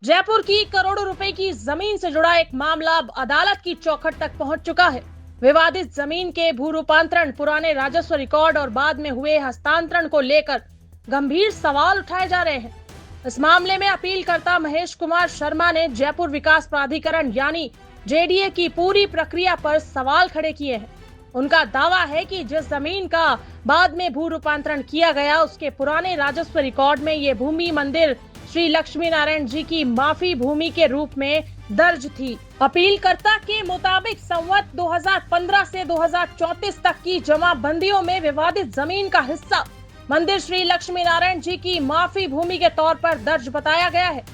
जयपुर की करोड़ों रुपए की जमीन से जुड़ा एक मामला अब अदालत की चौखट तक पहुंच चुका है। विवादित जमीन के भू रूपांतरण, पुराने राजस्व रिकॉर्ड और बाद में हुए हस्तांतरण को लेकर गंभीर सवाल उठाए जा रहे हैं। इस मामले में अपीलकर्ता महेश कुमार शर्मा ने जयपुर विकास प्राधिकरण यानी जेडीए की पूरी प्रक्रिया पर सवाल खड़े किए हैं। उनका दावा है कि जिस जमीन का बाद में भू रूपांतरण किया गया, उसके पुराने राजस्व रिकॉर्ड में ये भूमि मंदिर श्री लक्ष्मी नारायण जी की माफी भूमि के रूप में दर्ज थी। अपीलकर्ता के मुताबिक संवत 2015 से 2034 तक की जमाबंदियों में विवादित जमीन का हिस्सा मंदिर श्री लक्ष्मी नारायण जी की माफी भूमि के तौर पर दर्ज बताया गया है।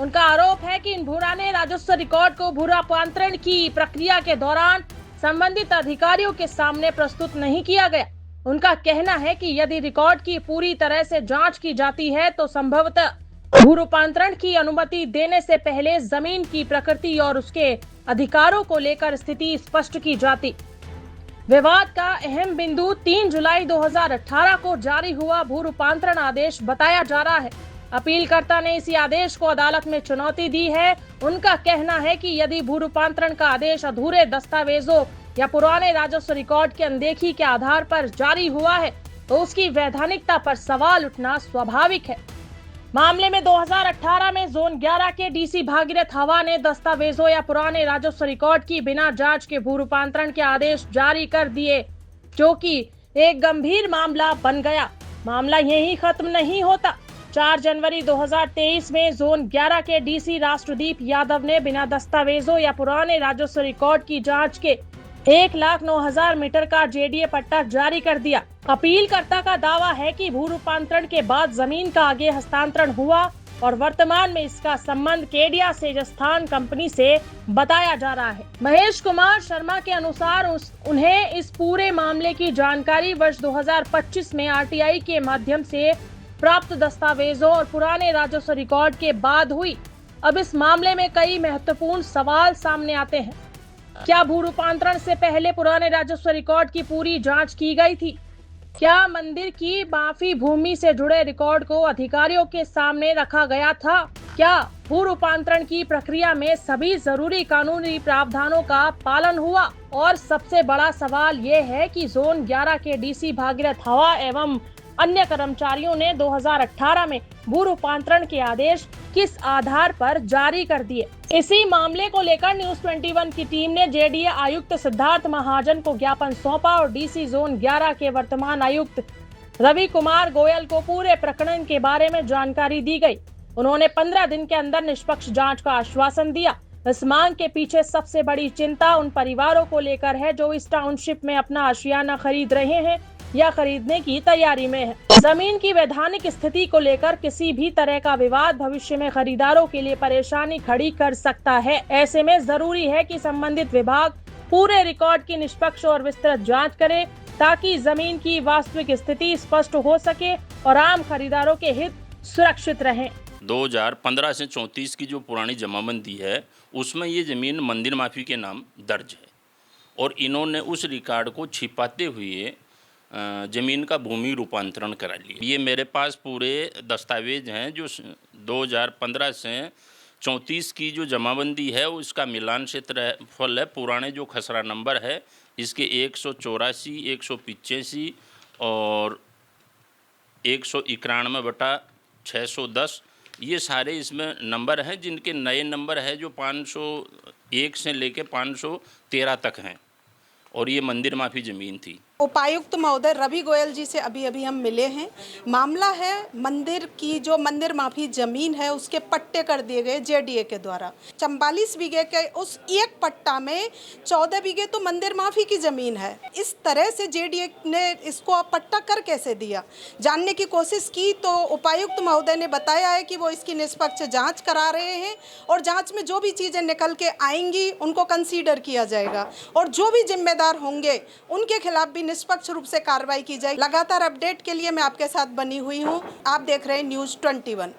उनका आरोप है कि इन पुराने राजस्व रिकॉर्ड को भू रूपांतरण की प्रक्रिया के दौरान संबंधित अधिकारियों के सामने प्रस्तुत नहीं किया गया। उनका कहना है कि यदि रिकॉर्ड की पूरी तरह से जांच की जाती है तो संभवतः भू रूपांतरण की अनुमति देने से पहले जमीन की प्रकृति और उसके अधिकारों को लेकर स्थिति स्पष्ट की जाती। विवाद का अहम बिंदु 3 जुलाई 2018 को जारी हुआ भू रूपांतरण आदेश बताया जा रहा है। अपीलकर्ता ने इसी आदेश को अदालत में चुनौती दी है। उनका कहना है कि यदि भू रूपांतरण का आदेश अधूरे दस्तावेजों या पुराने राजस्व रिकॉर्ड की अनदेखी के आधार पर जारी हुआ है तो उसकी वैधानिकता पर सवाल उठना स्वाभाविक है। मामले में 2018 में जोन 11 के डीसी भागीरथ हवा ने दस्तावेजों या पुराने राजस्व रिकॉर्ड की बिना जांच के भू रूपांतरण के आदेश जारी कर दिए, जो कि एक गंभीर मामला बन गया। मामला यहीं खत्म नहीं होता। 4 जनवरी 2023 में जोन 11 के डीसी राष्ट्रदीप यादव ने बिना दस्तावेजों या पुराने राजस्व रिकॉर्ड की जांच के 1,09,000 मीटर का जेडीए पट्टा जारी कर दिया। अपीलकर्ता का दावा है कि भू रूपांतरण के बाद जमीन का आगे हस्तांतरण हुआ और वर्तमान में इसका संबंध केडिया सेजस्थान कंपनी से बताया जा रहा है। महेश कुमार शर्मा के अनुसार उन्हें इस पूरे मामले की जानकारी वर्ष 2025 में आरटीआई के माध्यम से प्राप्त दस्तावेजों और पुराने राजस्व रिकॉर्ड के बाद हुई। अब इस मामले में कई महत्वपूर्ण सवाल सामने आते हैं। क्या भू रूपांतरण से पहले पुराने राजस्व रिकॉर्ड की पूरी जांच की गई थी? क्या मंदिर की माफी भूमि से जुड़े रिकॉर्ड को अधिकारियों के सामने रखा गया था? क्या भू रूपांतरण की प्रक्रिया में सभी जरूरी कानूनी प्रावधानों का पालन हुआ? और सबसे बड़ा सवाल ये है कि जोन 11 के डीसी भागीरथ हवा एवं अन्य कर्मचारियों ने 2018 में भू रूपांतरण के आदेश किस आधार पर जारी कर दिए? इसी मामले को लेकर न्यूज 21 की टीम ने जेडीए आयुक्त सिद्धार्थ महाजन को ज्ञापन सौंपा और डीसी जोन 11 के वर्तमान आयुक्त रवि कुमार गोयल को पूरे प्रकरण के बारे में जानकारी दी गई। उन्होंने 15 दिन के अंदर निष्पक्ष जांच का आश्वासन दिया। इस मांग के पीछे सबसे बड़ी चिंता उन परिवारों को लेकर है जो इस टाउनशिप में अपना आशियाना खरीद रहे हैं या खरीदने की तैयारी में है। जमीन की वैधानिक स्थिति को लेकर किसी भी तरह का विवाद भविष्य में खरीदारों के लिए परेशानी खड़ी कर सकता है। ऐसे में जरूरी है कि संबंधित विभाग पूरे रिकॉर्ड की निष्पक्ष और विस्तृत जांच करे ताकि जमीन की वास्तविक स्थिति स्पष्ट हो सके और आम खरीदारों के हित सुरक्षित रहें। 2015 से 34 की जो पुरानी जमाबंदी है उसमें ये ज़मीन मंदिर माफी के नाम दर्ज है और इन्होंने उस रिकॉर्ड को छिपाते हुए ज़मीन का भूमि रूपांतरण करा लिया। ये मेरे पास पूरे दस्तावेज हैं जो 2015 से 34 की जो जमाबंदी है उसका मिलान क्षेत्रफल है। पुराने जो खसरा नंबर है इसके 184, 185 और 191/610 ये सारे इसमें नंबर हैं, जिनके नए नंबर है जो 501 से लेके 513 तक हैं और ये मंदिर माफी ज़मीन थी। उपायुक्त महोदय रवि गोयल जी से अभी हम मिले हैं। मामला है मंदिर की जो मंदिर माफी जमीन है उसके पट्टे कर दिए गए जेडीए के द्वारा। 44 बीघे के उस एक पट्टा में 14 बीघे तो मंदिर माफी की जमीन है। इस तरह से जेडीए ने इसको पट्टा कर कैसे दिया, जानने की कोशिश की तो उपायुक्त महोदय ने बताया है कि वो इसकी निष्पक्ष जाँच करा रहे हैं और जाँच में जो भी चीज़ें निकल के आएंगी उनको कंसीडर किया जाएगा और जो भी जिम्मेदार होंगे उनके खिलाफ भी निष्पक्ष रूप से कार्रवाई की जाए। लगातार अपडेट के लिए मैं आपके साथ बनी हुई हूँ। आप देख रहे हैं न्यूज़ 21।